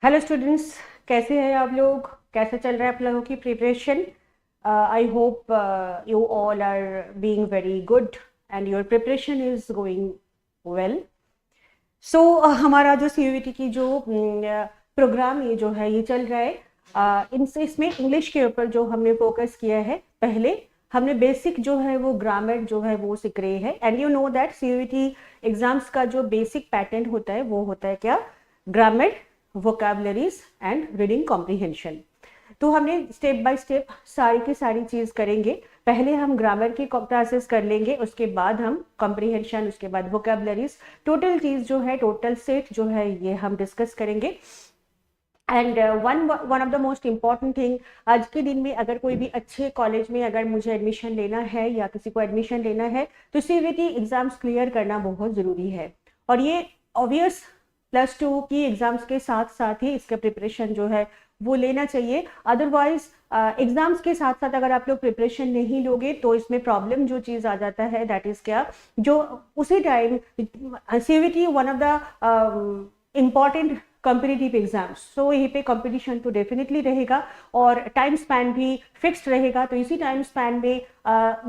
Hello students, कैसे हैं आप लोग? कैसे चल रहा है आप लोगों की preparation? I hope you all are being very good and your preparation is going well. So हमारा जो सीयूईटी की जो प्रोग्राम ये जो है ये चल रहा है, इनसे इसमें इंग्लिश के ऊपर जो हमने फोकस किया है। पहले हमने बेसिक जो है वो ग्रामर जो है वो सीख रहे हैं। And you know that CUET exams का जो बेसिक पैटर्न होता है वो होता है क्या? Grammar, vocabularies and reading comprehension. तो हमने स्टेप बाय स्टेप सारी की सारी चीज करेंगे। पहले हम ग्रामर की क्लासेस कर लेंगे, उसके बाद हम कॉम्प्रीहेंशन, उसके बाद वोकैबुलरीज, टोटल चीज जो है, टोटल सेट जो है ये हम डिस्कस करेंगे। And one of the most important thing, आज के दिन में अगर कोई भी अच्छे कॉलेज में अगर मुझे एडमिशन लेना है या किसी को एडमिशन लेना है तो सीयूईटी एग्जाम्स क्लियर करना बहुत ज़रूरी है। और ये ऑब्वियस +2 की एग्जाम्स के साथ साथ ही इसका प्रिपरेशन जो है वो लेना चाहिए। अदरवाइज एग्जाम्स के साथ साथ अगर आप लोग प्रिपरेशन नहीं लोगे तो इसमें प्रॉब्लम जो चीज़ आ जाता है दैट इज़ क्या, जो उसी time CUET one of the important competitive exams, so यहीं पे कंपटीशन तो डेफिनेटली रहेगा और टाइम स्पैन भी फिक्स्ड रहेगा। तो इसी टाइम स्पैन में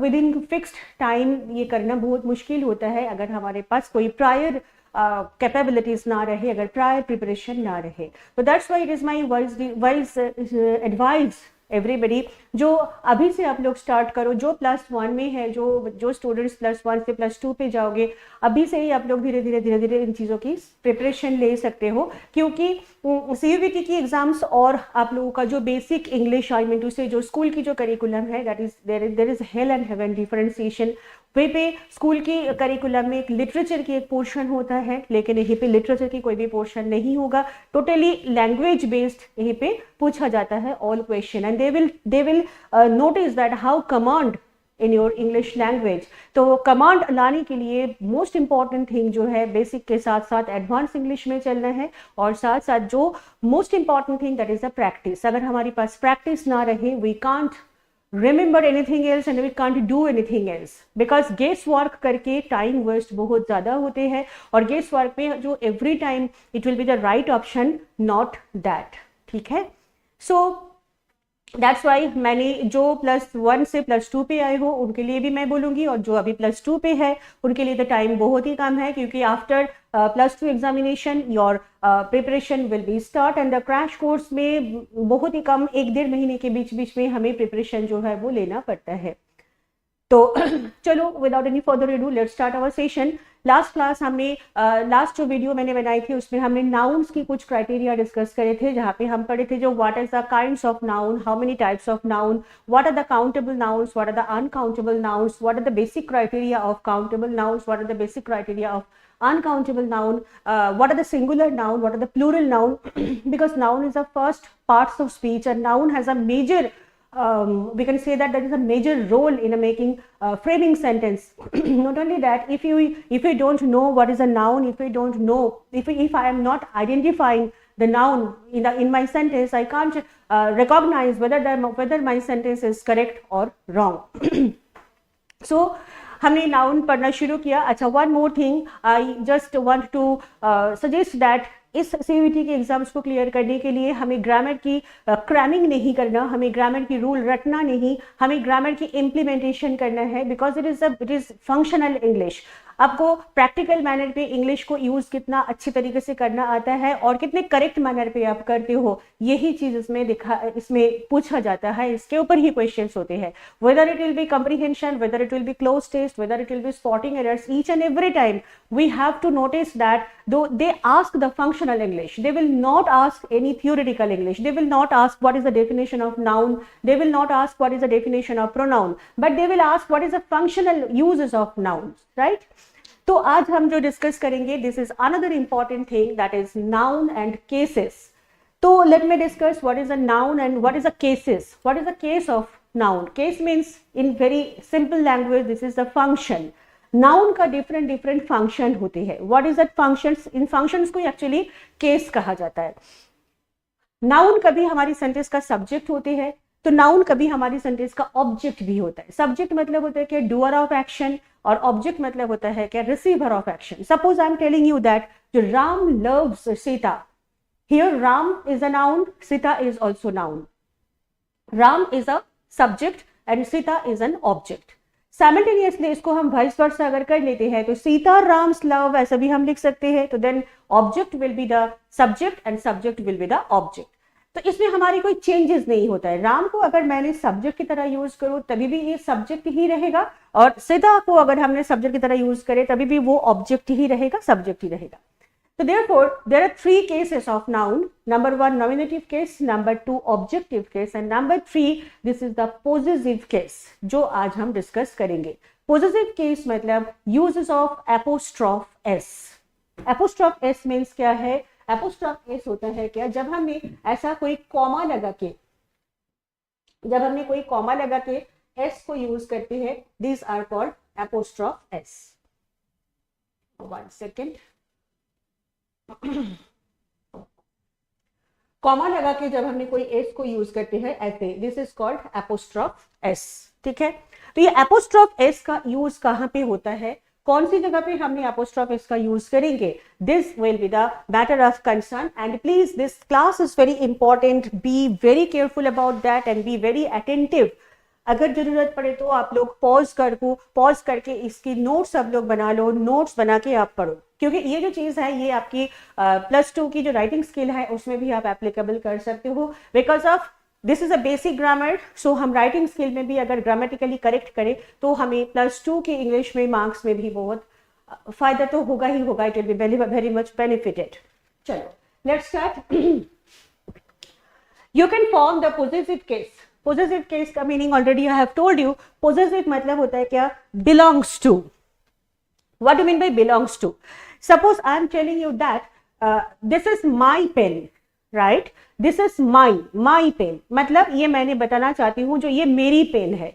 विद इन फिक्स्ड टाइम ये करना बहुत मुश्किल होता है अगर हमारे पास कोई प्रायर कैपेबिलिटीज ना रहे, अगर प्रायर प्रिपरेशन ना रहे। तो that's why it is my wise advice everybody, जो अभी से आप लोग स्टार्ट करो, जो +1 में है, जो स्टूडेंट्स +1 से +2 पे जाओगे, अभी से ही आप लोग धीरे धीरे इन चीज़ों की प्रिपरेशन ले सकते हो। क्योंकि सीयूईटी की एग्जाम्स और आप लोगों का जो basic English, I mean to say जो स्कूल की जो करिकुलम है, that is there is hell and heaven differentiation. वहीं पे स्कूल की करिकुलम में एक लिटरेचर की एक पोर्शन होता है, लेकिन यहीं पे लिटरेचर की कोई भी पोर्शन नहीं होगा। टोटली लैंग्वेज बेस्ड यहीं पे पूछा जाता है all question, and they will notice that how command in your English language. तो कमांड लाने के लिए मोस्ट इंपॉर्टेंट थिंग जो है, बेसिक के साथ साथ एडवांस इंग्लिश में चलना है, और साथ साथ जो most important thing that is a practice. अगर हमारे पास प्रैक्टिस ना रहे, we can't remember anything else and we can't do anything else, because guess work करके टाइम वेस्ट बहुत ज़्यादा होते हैं, और गेस वर्क में जो every time it will be the right option, not that. ठीक है, सो दैट्स वाई मैंने जो +1 से +2 पे आए हो उनके लिए भी मैं बोलूँगी, और जो अभी +2 पे है उनके लिए तो टाइम बहुत ही कम है, क्योंकि after +2 examination your preparation will be start, and the crash course में बहुत ही कम 1-1.5 महीने के बीच बीच में हमें प्रिपरेशन जो है वो लेना पड़ता है। तो चलो without any further ado let's start our session. Last class हमने लास्ट जो वीडियो मैंने बनाई थी उसमें हमने नाउन्स की कुछ क्राइटेरिया डिस्कस करे थे, जहाँ पे हम पढ़े थे जो what is the kinds of noun, how many types of noun, what are the countable nouns, what are the uncountable nouns, what are the basic criteria of countable nouns, what are the basic criteria of uncountable noun, what are the singular noun, what are the plural noun, because noun is the first parts of speech, and noun has a major we can say that is a major role in a making framing sentence. Not only that, if you don't know what is a noun, if you don't know, if I am not identifying the noun in my sentence, I can't recognize whether my sentence is correct or wrong. So हमने noun पढ़ना शुरू किया। अच्छा, one more thing, I just want to suggest that इस CUET के exams को clear करने के लिए हमें ग्रामर की क्रैमिंग नहीं करना, हमें ग्रामर की रूल रटना नहीं, हमें ग्रामर की इम्प्लीमेंटेशन करना है, because it is functional English. आपको प्रैक्टिकल मैनर पे इंग्लिश को यूज कितना अच्छी तरीके से करना आता है और कितने करेक्ट मैनर पे आप करते हो, यही चीज इसमें पूछा जाता है, इसके ऊपर ही क्वेश्चंस होते हैं। Whether it will be comprehension, whether it will be cloze test, whether it will be spotting errors, each and every time we have to notice that though they ask the functional English, they will not ask any theoretical English, they will not ask what is the definition of noun, they will not ask what is the definition of pronoun, but they will ask what is the functional uses of nouns, right? तो आज हम जो discuss करेंगे, this is another important thing, that is noun and cases. तो let me discuss what is a noun and what is a cases. What is the case of noun? Case means in very simple language this is the function. Noun का different function होते हैं। What is that functions? In functions को actually case कहा जाता है। Noun कभी हमारी sentence का सब्जेक्ट होते हैं, तो नाउन कभी हमारी सेंटेंस का ऑब्जेक्ट भी होता है। सब्जेक्ट मतलब होता है कि डूअर ऑफ एक्शन, और ऑब्जेक्ट मतलब होता है कि receiver of action. Suppose I am telling you that Ram loves Sita, Here Ram is a noun, Sita is also noun. Ram is a subject and Sita is an object. Simultaneously इसको हम vice versa अगर कर लेते हैं तो Sita Ram's love ऐसा भी हम लिख सकते हैं. तो then object will be the subject and subject will be the object. तो इसमें हमारी कोई चेंजेस नहीं होता है. राम को अगर मैंने सब्जेक्ट की तरह यूज करूं तभी भी ये सब्जेक्ट ही रहेगा, और सीता को अगर हमने सब्जेक्ट की तरह यूज करे तभी भी वो ऑब्जेक्ट ही रहेगा, सब्जेक्ट ही रहेगा. So therefore, there are three cases of noun. Number one, nominative case. Number two, objective case. And number three, this is the possessive case, जो आज हम डिस्कस करेंगे. Possessive case मतलब uses of apostrophe s. Apostrophe s means क्या है? Apostrophe s होता है क्या? जब हमने ऐसा कोई कॉमा लगा के, s को यूज करते हैं, these are called apostrophe s. One second. Comma लगा के जब हमने कोई एस को यूज करते हैं ऐसे, this is called apostrophe S. ठीक है, तो ये एपोस्ट्रोफ एस का यूज कहां पे होता है, कौन सी जगह पे हमने एपोस्ट्रोफ एस का यूज करेंगे, this will be the matter of concern. And please this class is very important, B very careful about that and be very attentive. अगर जरूरत पड़े तो आप लोग पॉज करके इसकी नोट्स आप लोग बना लो, नोट्स बना के आप पढ़ो, क्योंकि ये जो चीज़ है ये आपकी +2 की जो राइटिंग स्किल है उसमें भी आप एप्लीकेबल कर सकते हो. Because of this is a basic grammar, so हम राइटिंग स्किल में भी अगर ग्रामेटिकली करेक्ट करें तो हमें +2 के इंग्लिश में मार्क्स में भी बहुत फायदा तो होगा ही होगा. It will be very much benefited. चलो let's start. You can form the possessive case. Possessive case का meaning already I have told you. Possessive मतलब होता है क्या, belongs to. What do you mean by belongs to? Suppose I am telling you that this is my pen, right? This is my pen. मतलब ये मैंने बताना चाहती हूँ जो ये मेरी पेन है,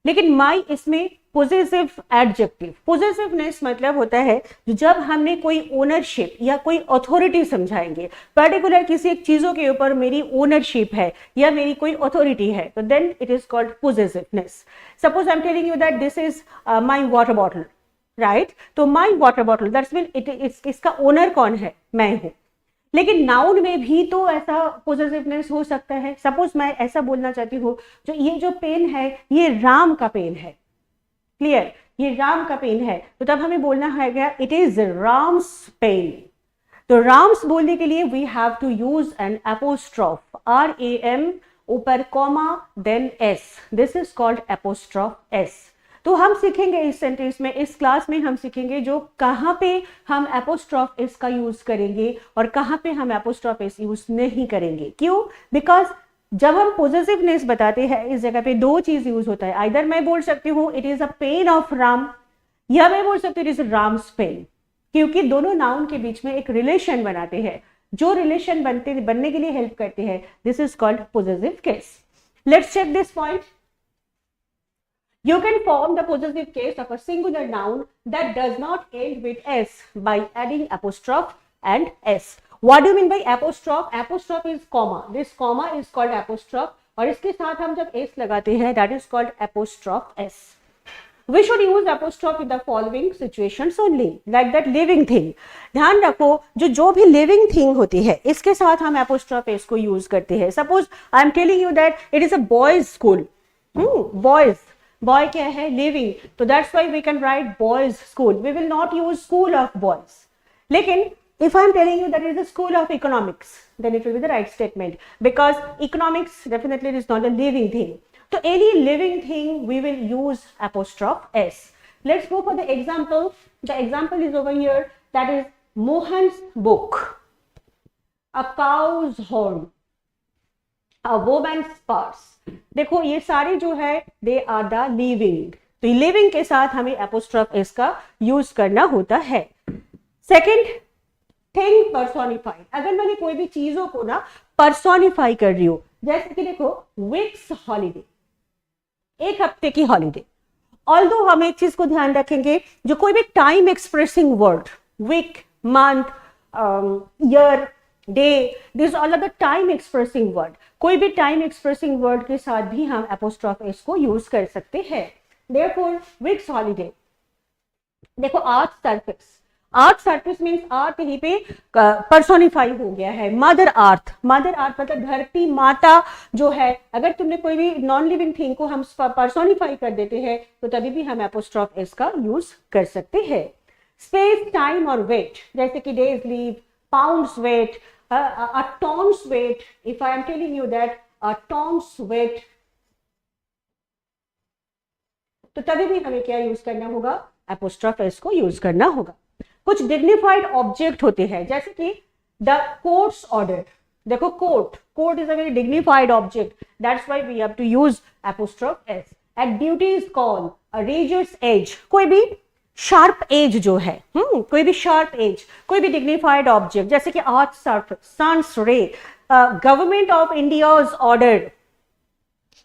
लेकिन my इसमें possessive adjective. Possessiveness मतलब होता है जब हमने कोई ओनरशिप या कोई अथॉरिटी समझाएंगे, पर्टिकुलर किसी एक चीजों के ऊपर मेरी ओनरशिप है या मेरी कोई अथॉरिटी है, तो then it is called possessiveness. Suppose I am telling you that this is my water bottle. Right, तो my water bottle, that's mean इसका ओनर कौन है, मैं हूं. लेकिन नाउन में भी तो ऐसा पोजेसिवनेस हो सकता है. सपोज मैं ऐसा बोलना चाहती हूँ जो ये जो पेन है ये राम का पेन है. क्लियर, ये राम का पेन है, तो तब हमें बोलना है क्या, इट इज राम्स पेन. तो राम्स बोलने के लिए we have to use an apostrophe, RAM ऊपर comma then S. This is called apostrophe S. तो हम सीखेंगे इस सेंटेंस में, इस क्लास में हम सीखेंगे जो कहाँ पे हम एपोस्ट्रोफ एस का यूज करेंगे और कहाँ पे हम एपोस्ट्रोफ एस यूज नहीं करेंगे. क्यों? बिकॉज जब हम पोजेसिवनेस बताते हैं इस जगह पे दो चीज यूज होता है. आइदर मैं बोल सकती हूँ it is a pain of Ram, या मैं बोल सकती हूँ इट इज राम्स पेन, क्योंकि दोनों नाउन के बीच में एक रिलेशन बनाते हैं. जो रिलेशन बनने के लिए हेल्प करते हैं, this is called possessive case. Let's check this point. You can form the possessive case of a singular noun that does not end with s by adding apostrophe and s. What do you mean by apostrophe? Apostrophe is comma. This comma is called apostrophe. और इसके साथ हम जब s लगाते हैं, that is called apostrophe s. We should use apostrophe in the following situations only, like that living thing. ध्यान रखो, जो भी living thing होती है, इसके साथ हम apostrophe s को use करते हैं. Suppose I am telling you that it is a boys' school. Boys. Boy क्या है, लिविंग, तो that's why we can write boys school. We will not use school of boys. लेकिन if I am telling you that is a school of economics, then it will be the right statement, because economics definitely is not a living thing. तो any living thing we will use apostrophe s. Let's go for the example. The example is over here, that is Mohan's book, a cow's horn, a women's purse. देखो ये सारे जो है they are the living. तो living के साथ हमें apostrophe S का यूज करना होता है. Second thing, personified. अगर मैंने कोई भी चीजों को ना पर्सोनिफाई कर रही हूं, जैसे कि देखो वीक्स हॉलीडे, एक हफ्ते की हॉलीडे. ऑल्दो हम एक चीज को ध्यान रखेंगे, जो कोई भी time expressing word, week, month, year, day, this all are the time expressing word. कोई भी टाइम एक्सप्रेसिंग वर्ड के साथ भी हम एपोस्ट्रोफ एस को यूज कर सकते हैं. Therefore weeks holiday. देखो आर्थ surface, earth surface means earth यहीं पे पर्सोनिफाई हो गया है, मदर अर्थ, मदर अर्थ मतलब धरती माता जो है। अगर तुमने कोई भी नॉन लिविंग थिंग को हम पर्सोनिफाई कर देते हैं तो तभी भी हम एपोस्ट्रोफ एस का यूज कर सकते हैं। स्पेस, टाइम और वेट, जैसे कि days leave, pounds weight, a ton's weight. If I am telling you that a ton's weight, तो तभी भी हमें क्या यूज करना होगा, एपोस्ट्रोफ एस को यूज करना होगा। कुछ डिग्निफाइड ऑब्जेक्ट होते हैं जैसे कि द कोर्ट्स ऑर्डर। देखो court, court is a very dignified object, that's why we have to use apostrophe S. At duty's call, a razor's edge, कोई भी शार्प एज जो है, कोई भी शार्प एज, कोई भी डिग्निफाइड ऑब्जेक्ट जैसे कि अर्थ सर्फेस, सन्स रे, गवर्नमेंट ऑफ इंडियाज ऑर्डर।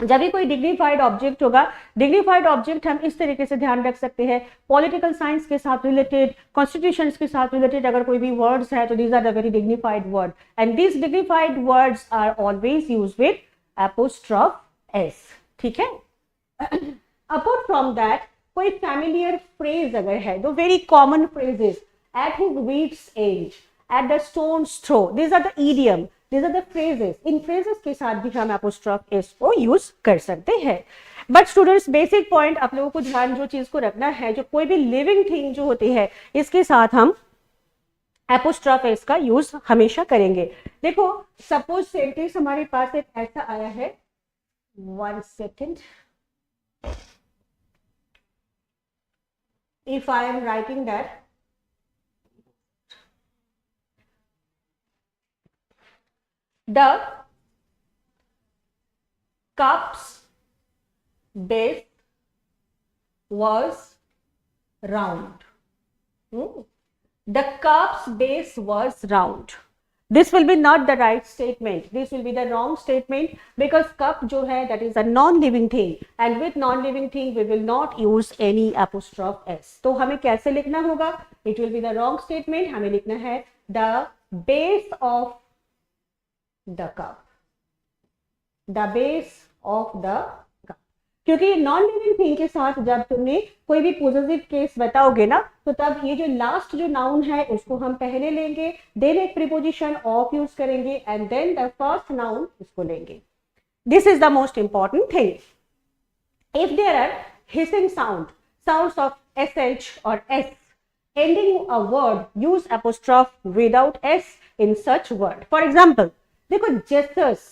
जब भी कोई डिग्निफाइड ऑब्जेक्ट होगा, डिग्निफाइड ऑब्जेक्ट हम इस तरीके से ध्यान रख सकते हैं, पॉलिटिकल साइंस के साथ रिलेटेड, कॉन्स्टिट्यूशन के साथ रिलेटेड अगर कोई भी वर्ड्स है तो these are the very dignified word, and these dignified words are always used with apostrophe S. ठीक है। अपार्ट फ्रॉम दैट, कोई फैमिलियर फ्रेज अगर है, दो very common phrases, at his wit's एज, at the stone's throw, these are the idiom, these are the phrases। इन phrases के साथ भी हम एपोस्ट्रोफ एस को यूज कर सकते हैं। बट स्टूडेंट्स, बेसिक पॉइंट आप लोगों को ध्यान जो चीज को रखना है, जो कोई भी लिविंग थिंग जो होती है इसके साथ हम एपोस्ट्रोफ एस का यूज हमेशा करेंगे। देखो सपोज सेंटेंस हमारे पास एक ऐसा आया है, 1 second, if I am writing that the cup's base was round. The cup's base was round. This will be not the right statement. This will be the wrong statement because cup जो है that is a non-living thing, and with non-living thing we will not use any apostrophe s. तो हमें कैसे लिखना होगा? It will be the wrong statement. हमें लिखना है the base of the cup, the base of the cup, क्योंकि non living thing के साथ जब तुमने कोई भी पॉजिटिव केस बताओगे ना, तो तब ये जो लास्ट जो नाउन है उसको हम पहले लेंगे, देन एक प्रीपोजिशन ऑफ यूज करेंगे, and then the first noun इसको लेंगे। This is the most important thing. If there are hissing sounds of sh or s ending a word, use apostrophe without s in such word. For example, देखो Jesus,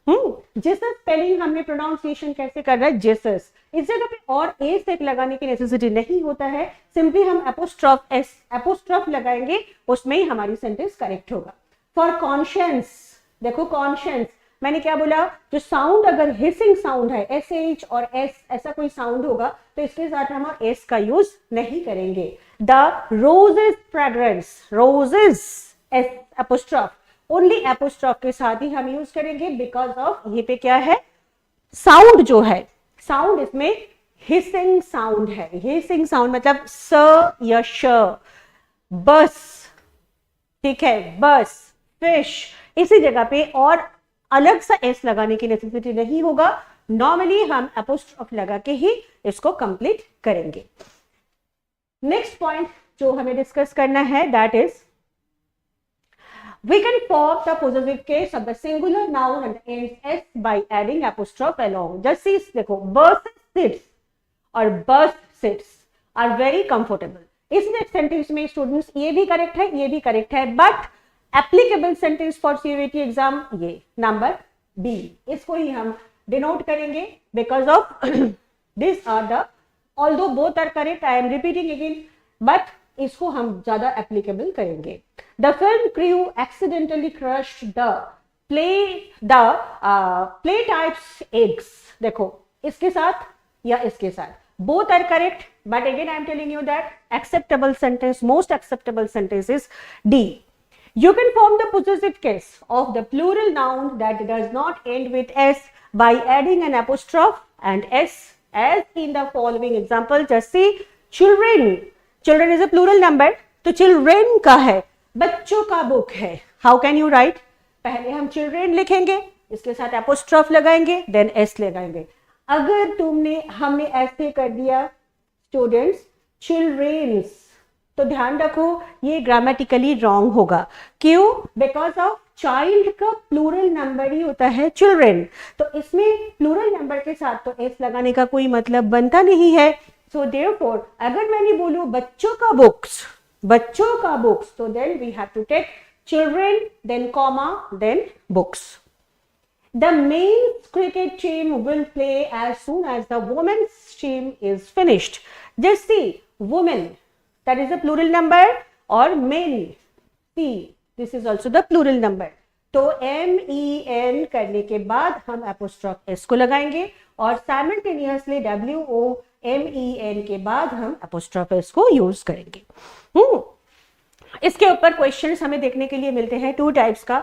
Jesus spelling हमने pronunciation कैसे कर रहा है, Jesus, इस जगह पे और ए से लगाने की नेसेसिटी नहीं होता है, सिंपली हम एपोस्ट्रोफ एस, एपोस्ट्रोफ लगाएंगे, उसमें ही हमारी सेंटेंस करेक्ट होगा। फॉर कॉन्शियंस, देखो कॉन्शियंस, मैंने क्या बोला, जो साउंड अगर हिसिंग साउंड है, एस एच और एस ऐसा कोई साउंड होगा तो इसके साथ हम एस का यूज नहीं करेंगे। The roses fragrance, roses S apostrophe, only apostrophe के साथ ही हम यूज करेंगे बिकॉज ऑफ ये पे क्या है, साउंड जो है, साउंड इसमें हिसिंग साउंड है। हिसिंग साउंड मतलब स या श, बस, ठीक है, बस, फिश, इसी जगह पे और अलग सा एस लगाने की नेसेसिटी नहीं होगा, नॉर्मली हम एपोस्ट्रोफ लगा के ही इसको कंप्लीट करेंगे। नेक्स्ट पॉइंट जो हमें डिस्कस करना है, that is we can form the possessive case of the singular noun and ends s by adding apostrophe along. Just see, देखो, bus sits और bus sits are very comfortable. इस sentence में students ये भी correct है, ये भी correct है, but applicable sentence for CUET exam ये नंबर बी, इसको ही हम डिनोट करेंगे because of this are the, although both are correct, I am repeating again, but इसको हम ज्यादा एप्लीकेबल करेंगे। The film crew accidentally crushed the play types eggs. देखो इसके साथ या इसके साथ, both are correct, but again I am telling you that acceptable sentence, most acceptable sentence is D. You can form the possessive case of the plural noun that does not end with s by adding an apostrophe and s, as in the following example. Just see, children, children is a plural number, तो children का है, बच्चों का book है। How can you right, पहले हम children लिखेंगे, इसके साथ एपोस्ट्रोफ लगाएंगे, देन एस लगाएंगे। अगर हमने ऐसे कर दिया स्टूडेंट्स, चिल्ड्रेन्स, तो ध्यान रखो ये ग्रामेटिकली रॉन्ग होगा। क्यों? बिकॉज ऑफ चाइल्ड का प्लूरल नंबर ही होता है चिल्ड्रेन, तो इसमें प्लूरल नंबर के साथ तो एस लगाने का कोई मतलब बनता नहीं है। सो देयरफॉर अगर मैंने बोलूं बच्चों का बुक्स, बच्चों का बुक्स, तो then we have to take children, then comma, then books. The men's cricket team will play as soon as the women's team is finished. Just see, women, that is a plural number, or men, see, this is also the plural number. तो MEN करने के बाद हम apostrophe S को लगाएंगे और simultaneously WOMEN के बाद हम apostrophe S को यूज करेंगे। इसके ऊपर क्वेश्चंस हमें देखने के लिए मिलते हैं टू टाइप्स का,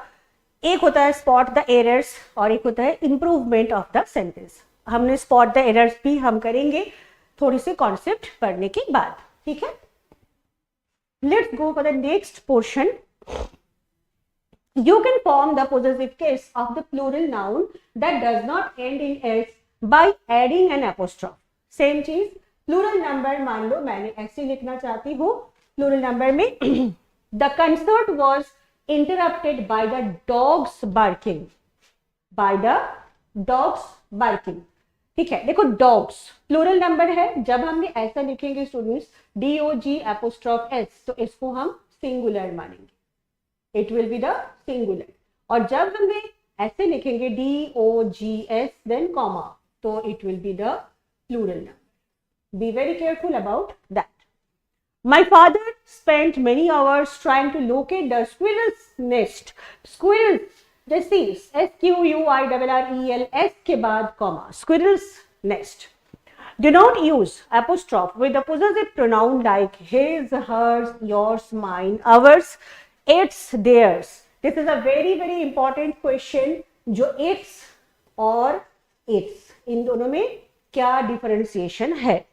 एक होता है स्पॉट द एरर्स और एक होता है इंप्रूवमेंट ऑफ द सेंटेंस। हमने स्पॉट द एरर्स भी हम करेंगे थोड़ी सी कॉन्सेप्ट पढ़ने के बाद, ठीक है। Let's go for the next portion. You can form the possessive case of the plural noun that does not end in s by adding an apostrophe. Same चीज, प्लूरल नंबर मान लो मैंने ऐसे लिखना चाहती हूँ, प्लूरल नंबर में the concert was interrupted by the dogs barking, by the dogs barking, ठीक है। देखो डॉग्स प्लूरल नंबर है, जब हमने ऐसा लिखेंगे स्टूडेंट्स DOG एपोस्ट्रोफ S, तो इसको हम सिंगुलर मानेंगे, it will be the singular. और जब हमने ऐसे लिखेंगे DOGS देन कॉमा, तो it will be the plural number. Be very careful about that. My father spent many hours trying to locate the squirrel's nest. Squirrels, जैसे SQUIRRELS के बाद comma, squirrel's nest. Do not use apostrophe with the possessive pronoun like his, hers, yours, mine, ours, its, theirs. This is a very very important question. जो its और its इन दोनों में क्या differentiation है,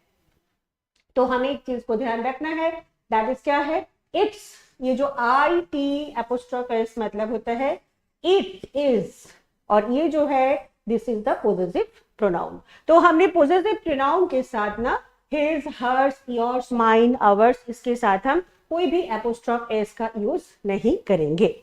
तो हमें एक चीज को ध्यान रखना है, दैट इज क्या है, इट्स। ये जो IT एपोस्ट्रोफ एस मतलब होता है इट इज, और ये जो है this is the possessive pronoun. तो हमने पोजेसिव प्रोनाउन के साथ ना his, hers, yours, mine, ours, इसके साथ हम कोई भी एपोस्ट्रोफ एस का यूज नहीं करेंगे।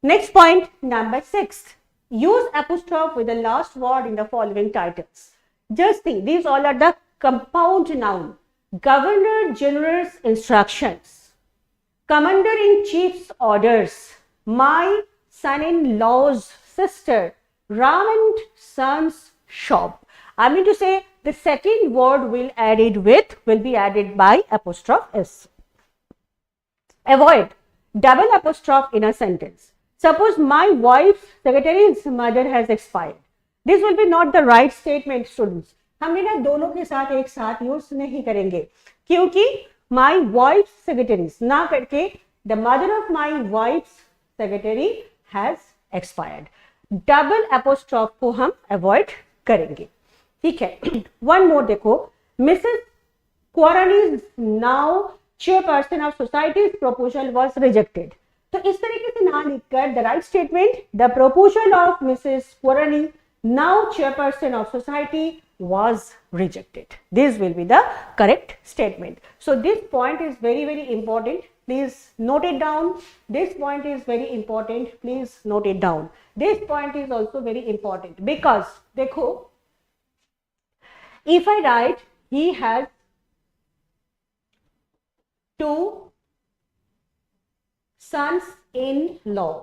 Next point number 6, use apostrophe with the last word in the following titles. Just think these all are the compound noun, governor general's instructions, commander in chief's orders, my son-in-law's sister, Ram and son's shop. I mean to say the second word will be added by apostrophe S. Avoid double apostrophe in a sentence. Suppose my wife's secretary's mother has expired. This will be not the right statement, students. हम ना दोनों के साथ एक साथ use नहीं करेंगे, क्योंकि माई वाइफ सेक्रेटरीज ना करके the mother of my wife secretary has expired, double apostrophe को हम अवॉइड करेंगे, ठीक है। वन मोर देखो, Mrs Quarani now chairperson of societies proposal was rejected. तो इस तरीके से ना लिखकर the right statement, the proposal of Mrs Quarani now chairperson of society was rejected. This will be the correct statement. So this point is very very important. Please note it down. This point is very important. Please note it down. This point is also very important because देखो, if I write he has 2 sons-in-law,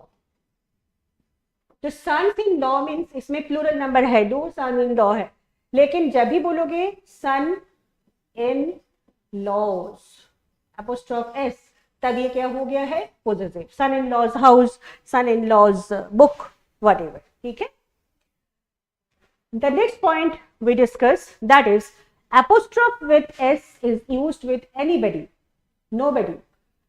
तो sons-in-law means इसमें plural number है, 2 son-in-law है, लेकिन जब भी बोलोगे son in laws apostrophe s, तब ये क्या हो गया है, possessive. Son in laws house, son in laws book, whatever, ठीक है। The next point we discuss, that is apostrophe with s is used with anybody, nobody,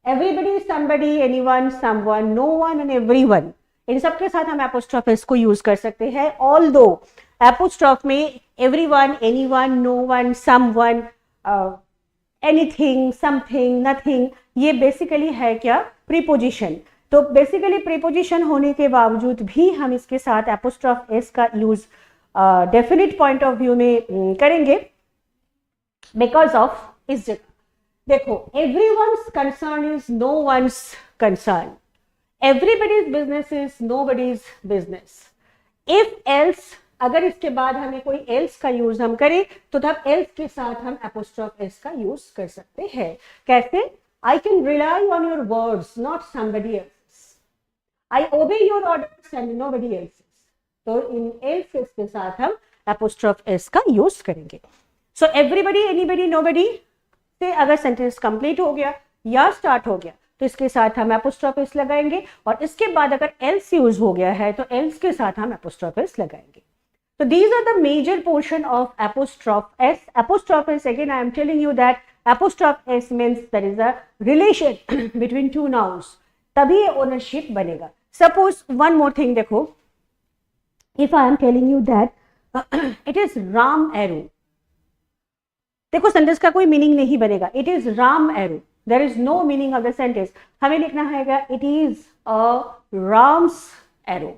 everybody, somebody, anyone, someone, no one and everyone, इन सब के साथ हम apostrophe S को use कर सकते हैं। ऑल्दो एपोस्ट्रोफ में everyone, anyone, no one, someone, anything, something, nothing, ये बेसिकली है क्या, प्रीपोजिशन। तो बेसिकली प्रीपोजिशन होने के बावजूद भी हम इसके साथ एपोस्ट्रोफ एस का use definite point of view में करेंगे बिकॉज ऑफ इस जगह देखो, everyone's concern is no one's concern. Everybody's business is nobody's business. If else, अगर इसके बाद हमें कोई else का यूज हम करें तो तब else के साथ हम apostrophe s का यूज कर सकते हैं. कैसे? I can rely on your words, not somebody else's. I obey your orders and nobody else's. तो इन else के साथ हम apostrophe s का यूज करेंगे. So everybody, anybody, nobody से अगर सेंटेंस कंप्लीट हो गया या स्टार्ट हो गया तो इसके साथ हम एपोस्ट्रोफ एस लगाएंगे, और इसके बाद अगर एल्स यूज हो गया है तो एल्स के साथ हम एपोस्ट्रोफ एस लगाएंगे. तो these are the major portion of apostrophe S. Apostrophe S, again I am telling you that apostrophe S means there is a relation between two nouns, तभी ये ओनरशिप बनेगा. सपोज वन मोर थिंग, देखो, if I am telling you that it is Ram arrow, देखो sentence का कोई meaning नहीं बनेगा. It is Ram arrow, there is no meaning of the sentence. हमें लिखना है it is a Ram's arrow.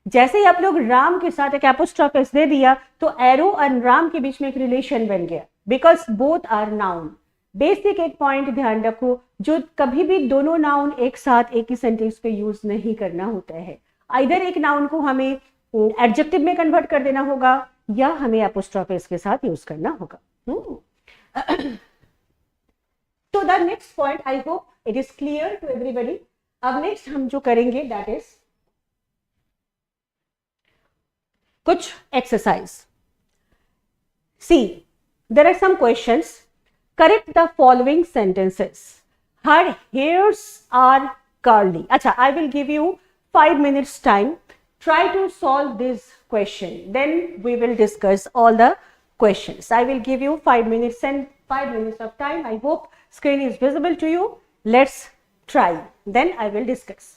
जैसे ही आप लोग राम के साथ एक एपोस्ट्रोफ एस दे दिया तो एरो और राम के बीच में एक रिलेशन बन गया, because both are noun. Basic एक पॉइंट ध्यान रखो, जो कभी भी दोनों नाउन एक साथ एक ही सेंटेंस पे यूज नहीं करना होता है. आइदर एक नाउन को हमें एडजेक्टिव में कन्वर्ट कर देना होगा या हमें एपोस्ट्रोफ एस के साथ यूज करना होगा. So the next point, I hope it is clear to everybody. अब next हम जो करेंगे that is कुछ exercise. See, there are some questions. Correct the following sentences. Her hairs are curly. अच्छा, I will give you 5 minutes time. Try to solve this question. Then we will discuss all the questions. I will give you 5 minutes and 5 minutes of time. I hope screen is visible to you. Let's try. Then I will discuss.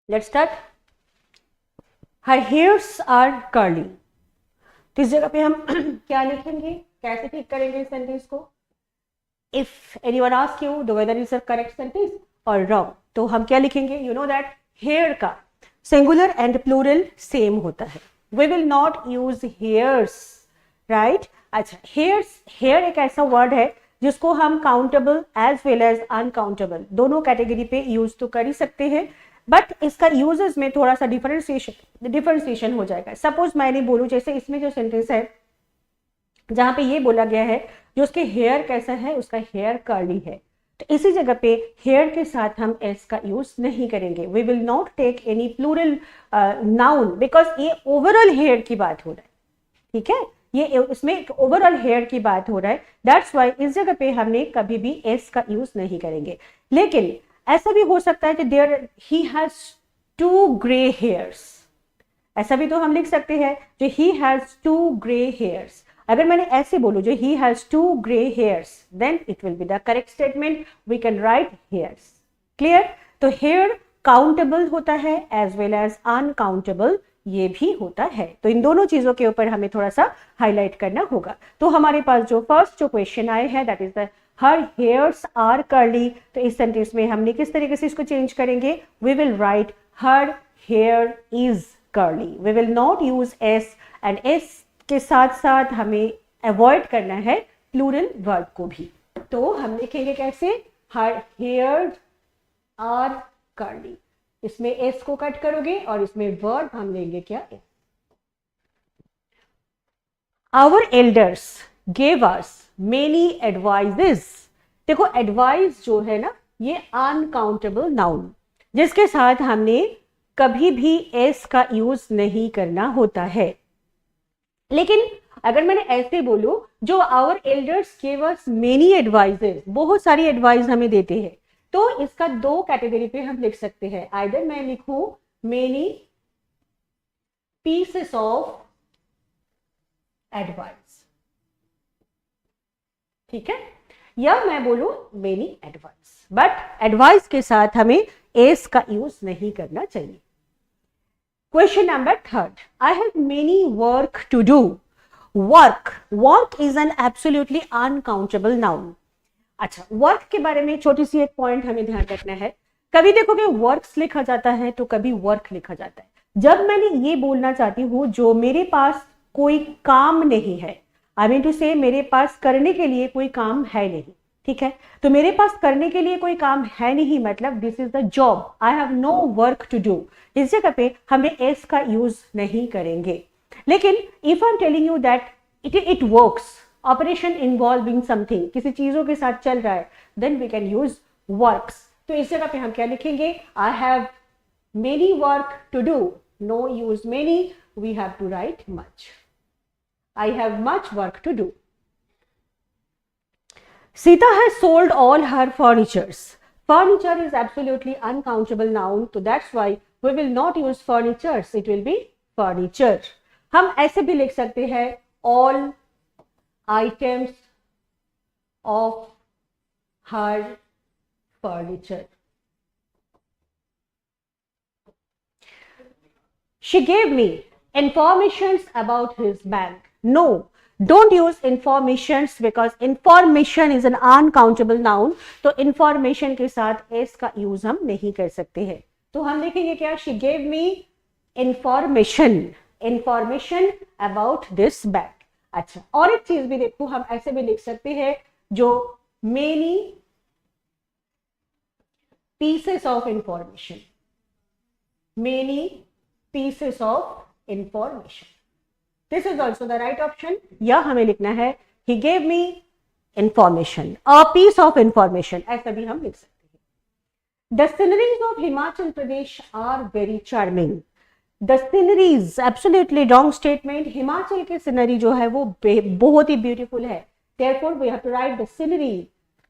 Let's start. Her hairs are curly. तो इस जगह पे हम क्या लिखेंगे, कैसे ठीक करेंगे इस सेंटेंस को? If anyone asks you the whether is a correct sentence or wrong, तो हम क्या लिखेंगे? You know that hair का singular and plural same होता है. We will not use hairs, right? अच्छा, hairs, hair एक ऐसा word है जिसको हम countable as well as uncountable दोनों कैटेगरी पे यूज तो कर ही सकते हैं, बट इसका यूजेस में थोड़ा सा डिफरेंशिएशन हो जाएगा. सपोज मैंने बोलूं, जैसे इसमें जो सेंटेंस है जहां पे ये बोला गया है जो उसके हेयर कैसा है, उसका हेयर कर्ली है, तो इसी जगह पे हेयर के साथ हम एस का यूज नहीं करेंगे. We will not take any plural noun because ये ओवरऑल हेयर की बात हो रहा है. ठीक है, ये इसमें एक ओवरऑल हेयर की बात हो रहा है. दैट्स वाई इस जगह पे हमने कभी भी एस का यूज नहीं करेंगे. लेकिन ऐसा भी हो सकता है कि there he has 2 grey hairs, ऐसा भी तो हम लिख सकते हैं जो ही हैज 2 ग्रे हेयर्स. अगर मैंने ऐसे बोलूं जो he has 2 grey hairs, then it will be the correct statement. We can write hairs. Clear? तो हेयर काउंटेबल होता है एज वेल एज अनकाउंटेबल ये भी होता है. तो इन दोनों चीजों के ऊपर हमें थोड़ा सा हाईलाइट करना होगा. तो हमारे पास जो फर्स्ट जो क्वेश्चन आए हैं that is the her hairs are curly. तो इस सेंटेंस में हमने किस तरीके से इसको चेंज करेंगे? We will write her hair is curly. We will not use S, and S के साथ साथ हमें अवॉइड करना है प्लूरल वर्ब को भी. तो हम लिखेंगे कैसे? Her hairs are curly. इसमें एस को कट करोगे और इसमें वर्ब हम लेंगे क्या? Our elders gave us many advices. देखो एडवाइस जो है ना ये अनकाउंटेबल नाउन जिसके साथ हमने कभी भी एस का यूज नहीं करना होता है। लेकिन अगर मैंने ऐसे बोलूं जो our elders give us many advices, बहुत सारी एडवाइस हमें देते हैं, तो इसका दो कैटेगरी पे हम लिख सकते हैं। आइदर मैं लिखूं मेनी पीसेस ऑफ एडवाइस, ठीक है, या मैं बोलूं मेनी एडवाइस, बट एडवाइस के साथ हमें एस का यूज नहीं करना चाहिए। Question number third, I have many work to do. Work is an absolutely uncountable noun. अच्छा, वर्क के बारे में छोटी सी एक पॉइंट हमें ध्यान रखना है। कभी देखोगे वर्क्स लिखा जाता है तो कभी वर्क लिखा जाता है। जब मैंने ये बोलना चाहती हूं जो मेरे पास कोई काम नहीं है, आई मीन टू से मेरे पास करने के लिए कोई काम है नहीं, ठीक है, तो मेरे पास करने के लिए कोई काम है नहीं मतलब this is the job, I have no work to do. इस जगह पे हमें एस का यूज नहीं करेंगे। लेकिन if I am telling you that it works, operation involving something, किसी चीजों के साथ चल रहा है, then we can use works. तो इस जगह पे हम क्या लिखेंगे, I have many work to do, no use many, we have to write much, I have much work to do. Sita has sold all her furnitures. Furniture is absolutely uncountable noun, so that's why we will not use furnitures. It will be furniture. हम ऐसे भी लिख सकते हैं all items of her furniture. She gave me informations about his bank. No, don't use informations because information is an uncountable noun. तो information के साथ s का use हम नहीं कर सकते हैं। तो हम लिखेंगे क्या, she gave me information about this bank. अच्छा, और एक चीज भी देखो, हम ऐसे भी लिख सकते हैं जो many pieces of information, many pieces of information. This is also the right option. या हमें लिखना है he gave me information, a piece of information, ऐसा भी हम लिख सकते हैं। The sceneries of Himachal Pradesh are very charming. The sceneries, absolutely wrong statement. Himachal के सिनरी जो है वो बहुत ही ब्यूटीफुल है, therefore we have to write the scenery.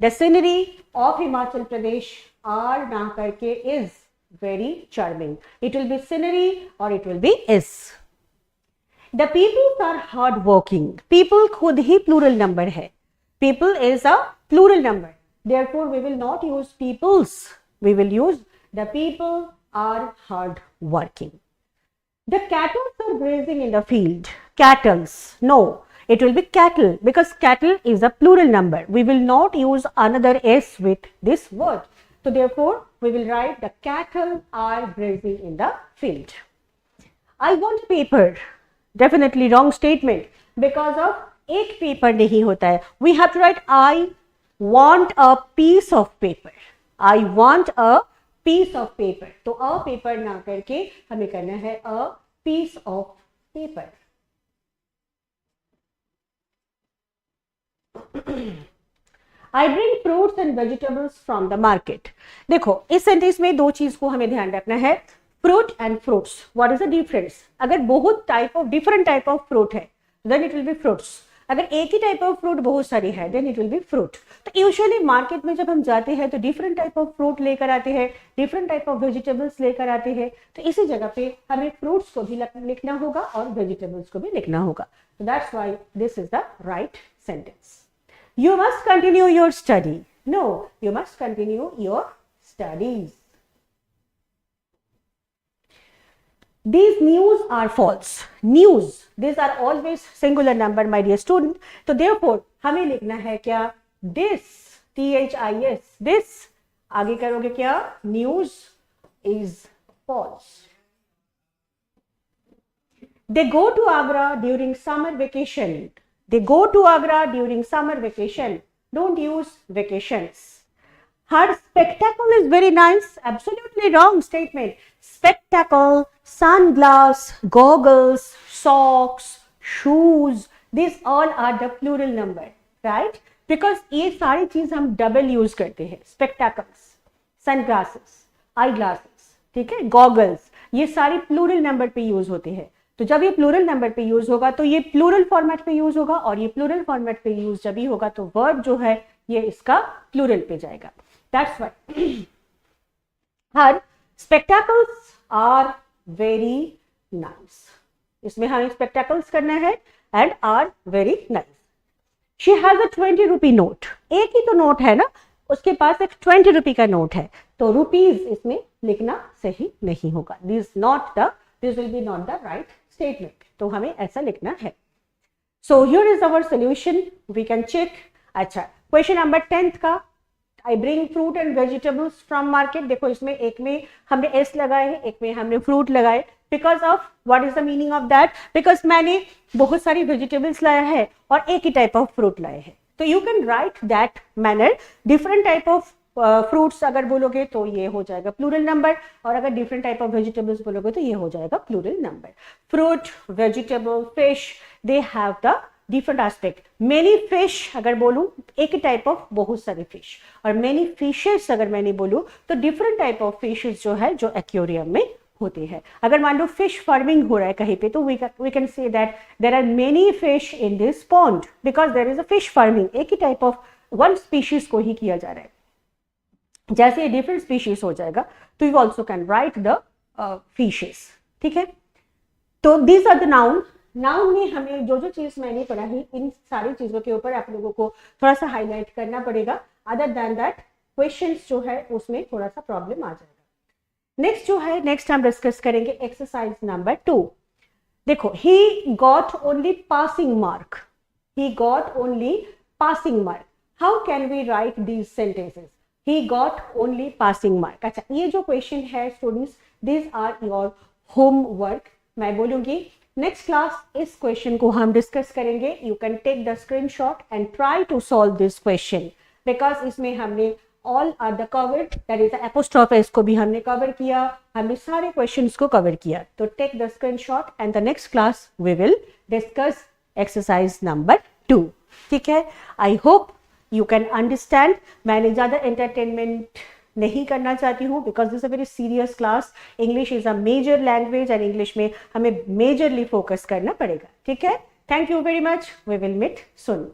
The scenery of Himachal Pradesh are ना करके is very charming. It will be scenery or it will be is. The people are hard working. People खुद ही plural number है. People is a plural number. Therefore, we will not use peoples. We will use the people are hard working. The cattle are grazing in the field. Cattles. No, it will be cattle because cattle is a plural number. We will not use another s with this word. So therefore, we will write the cattle are grazing in the field. I want paper. Definitely wrong statement because of एक paper नहीं होता है. We have to write I want a piece of paper. I want a piece of paper. तो a paper ना करके हमें करना है a piece of paper. I bring fruits and vegetables from the market. देखो इस सेंटेंस में दो चीज को हमें ध्यान रखना है, fruit and fruits. What is the difference? अगर बहुत different type of fruit है, then it will be fruits. अगर एक ही type of fruit बहुत सारी है, then it will be fruit. तो usually market में जब हम जाते हैं तो different type of fruit लेकर आते हैं, different type of vegetables लेकर आते हैं, तो इसी जगह पे हमें fruits को भी लिखना होगा और vegetables को भी लिखना होगा. So that's why this is the right sentence. You must continue your study. No, you must continue your studies. These news are false. News, these are always singular number, my dear student. तो therefore हमें लिखना है क्या, this, this, this, आगे करोगे क्या, news is false. They go to Agra during summer vacation. They go to Agra during summer vacation. Don't use vacations. Her spectacle is very nice. Absolutely wrong statement. Spectacle, sunglass, goggles, socks, shoes, These all are the plural number, right? Because ये सारी चीज हम double use करते हैं. Spectacles, sunglasses, eyeglasses, ठीक है, goggles, ये सारी प्लूरल नंबर पे यूज होते हैं. तो जब ये प्लूरल नंबर पे यूज होगा तो ये प्लूरल फॉर्मेट पे यूज होगा, और ये प्लूरल फॉर्मेट पे यूज जब ही होगा तो वर्ब जो है ये इसका प्लूरल पे जाएगा. That's why her spectacles are very nice. इसमें हमें स्पेक्टाकल्स करना है and are very nice. She has a 20 rupee note. एक ही तो नोट है ना, उसके पास एक 20 रुपी का नोट है, तो रुपीज इसमें लिखना सही नहीं होगा. This will be not the right statement. तो हमें ऐसा लिखना है. So here is our solution, we can check. अच्छा, क्वेश्चन नंबर 10 का, I bring fruit and vegetables from market. देखो इसमें एक में हमने एस लगाए हैं, एक में हमने फ्रूट लगाए. Because of what is the meaning of that? Because मैंने बहुत सारी वेजिटेबल्स लाया है और एक ही टाइप ऑफ फ्रूट लाए हैं. तो you can write that manner. Different type of fruits अगर बोलोगे तो ये हो जाएगा प्लूरल नंबर, और अगर डिफरेंट टाइप ऑफ वेजिटेबल्स बोलोगे तो ये हो जाएगा plural number. Fruit, vegetable, fish, they have the different aspect. Many fish अगर बोलूं, एक टाइप ऑफ बहुत सारी फिश, और मेनी फिशेस अगर मैंने बोलूं तो डिफरेंट टाइप ऑफ फिशेस जो है जो एक्वेरियम में होते हैं. अगर मान लो फिश फार्मिंग हो रहा है कहीं पे, तो we can say that there are many fish in this pond, because there is a fish farming. एक ही टाइप ऑफ वन स्पीशीज को ही किया जा रहा है. जैसे डिफरेंट स्पीशीज हो जाएगा तो you also can write the fishes. ठीक है, तो these are the noun. Noun में हमें जो जो चीज मैंने पढ़ाई, इन सारी चीजों के ऊपर आप लोगों को थोड़ा सा हाईलाइट करना पड़ेगा. अदर देन दैट क्वेश्चंस जो है उसमें थोड़ा सा प्रॉब्लम आ जाएगा. नेक्स्ट जो है, नेक्स्ट हम डिस्कस करेंगे एक्सरसाइज नंबर 2. देखो, he got only passing mark. He got only passing mark. How can we write these sentences? He got only passing mark. अच्छा, ये जो क्वेश्चन है students, this are your homework. मैं बोलूंगी नेक्स्ट क्लास इस क्वेश्चन को हम डिस्कस करेंगे. You can take the screenshot and try to solve this question, because इसमें हमने all are the covered, that is apostrophe, इसको भी हमने कवर किया. हमने सारे क्वेश्चंस को कवर किया. तो take the screenshot and the next class we will discuss exercise number 2. ठीक है, I hope you can understand. मैंने ज़्यादा एंटरटेनमेंट नहीं करना चाहती हूँ, because this a very serious class. English is a major language and English में हमें मेजरली फोकस करना पड़ेगा. ठीक है, thank you very much. We will meet soon.